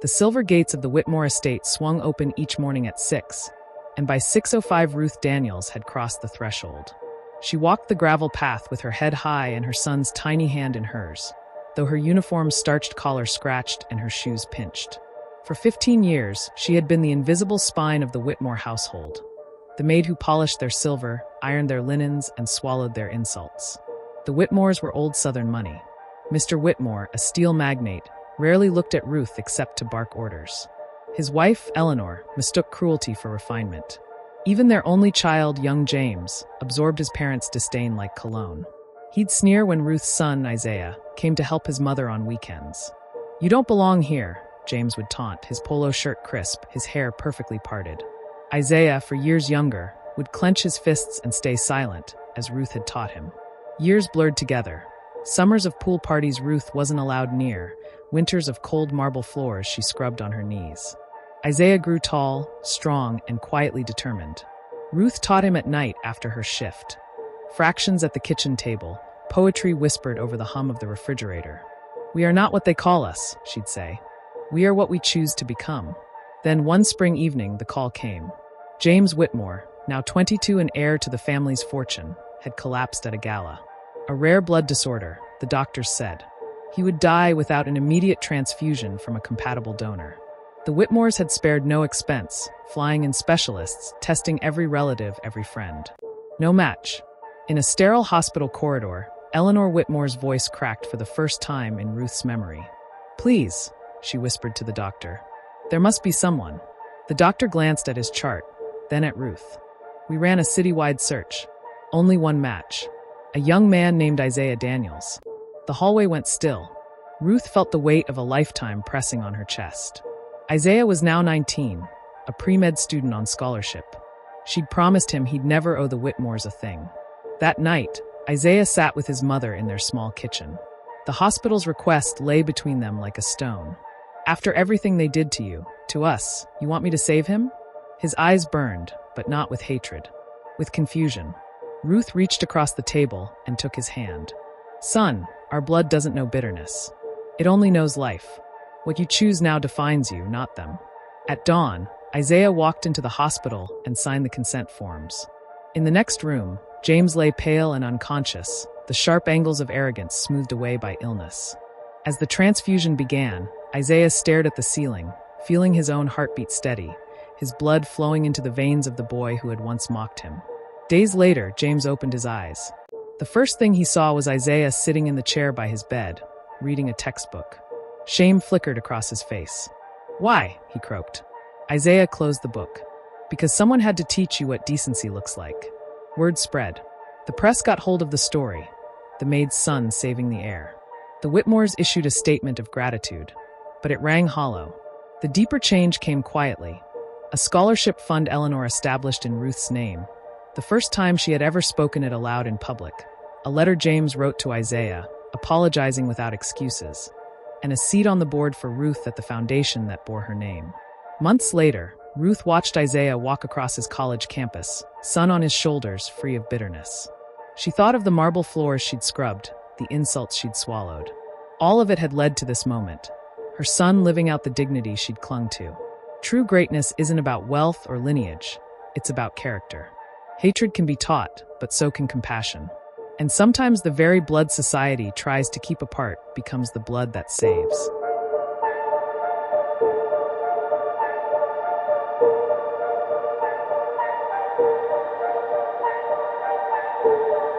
The silver gates of the Whitmore estate swung open each morning at 6, and by 6:05 Ruth Daniels had crossed the threshold. She walked the gravel path with her head high and her son's tiny hand in hers, though her uniform's starched collar scratched and her shoes pinched. For 15 years, she had been the invisible spine of the Whitmore household, the maid who polished their silver, ironed their linens, and swallowed their insults. The Whitmores were old Southern money. Mr. Whitmore, a steel magnate, rarely looked at Ruth except to bark orders. His wife, Eleanor, mistook cruelty for refinement. Even their only child, young James, absorbed his parents' disdain like cologne. He'd sneer when Ruth's son, Isaiah, came to help his mother on weekends. "You don't belong here," James would taunt, his polo shirt crisp, his hair perfectly parted. Isaiah, for years younger, would clench his fists and stay silent, as Ruth had taught him. Years blurred together. Summers of pool parties Ruth wasn't allowed near, winters of cold marble floors she scrubbed on her knees. Isaiah grew tall, strong, and quietly determined. Ruth taught him at night after her shift. Fractions at the kitchen table, poetry whispered over the hum of the refrigerator. "We are not what they call us," she'd say. "We are what we choose to become." Then one spring evening, the call came. James Whitmore, now 22 and heir to the family's fortune, had collapsed at a gala. A rare blood disorder, the doctors said. He would die without an immediate transfusion from a compatible donor. The Whitmores had spared no expense, flying in specialists, testing every relative, every friend. No match. In a sterile hospital corridor, Eleanor Whitmore's voice cracked for the first time in Ruth's memory. "Please," she whispered to the doctor. "There must be someone." The doctor glanced at his chart, then at Ruth. "We ran a citywide search. Only one match. A young man named Isaiah Daniels." The hallway went still. Ruth felt the weight of a lifetime pressing on her chest. Isaiah was now 19, a pre-med student on scholarship. She'd promised him he'd never owe the Whitmores a thing. That night, Isaiah sat with his mother in their small kitchen. The hospital's request lay between them like a stone. "After everything they did to you, to us, you want me to save him?" His eyes burned, but not with hatred, with confusion. Ruth reached across the table and took his hand. "Son, our blood doesn't know bitterness. It only knows life. What you choose now defines you, not them." At dawn, Isaiah walked into the hospital and signed the consent forms. In the next room, James lay pale and unconscious, the sharp angles of arrogance smoothed away by illness. As the transfusion began, Isaiah stared at the ceiling, feeling his own heartbeat steady, his blood flowing into the veins of the boy who had once mocked him. Days later, James opened his eyes. The first thing he saw was Isaiah sitting in the chair by his bed, reading a textbook. Shame flickered across his face. "Why?" he croaked. Isaiah closed the book. "Because someone had to teach you what decency looks like." Word spread. The press got hold of the story, the maid's son saving the heir. The Whitmores issued a statement of gratitude, but it rang hollow. The deeper change came quietly. A scholarship fund Eleanor established in Ruth's name, the first time she had ever spoken it aloud in public. A letter James wrote to Isaiah, apologizing without excuses, and a seat on the board for Ruth at the foundation that bore her name. Months later, Ruth watched Isaiah walk across his college campus, son on his shoulders, free of bitterness. She thought of the marble floors she'd scrubbed, the insults she'd swallowed. All of it had led to this moment, her son living out the dignity she'd clung to. True greatness isn't about wealth or lineage, it's about character. Hatred can be taught, but so can compassion. And sometimes the very blood society tries to keep apart becomes the blood that saves.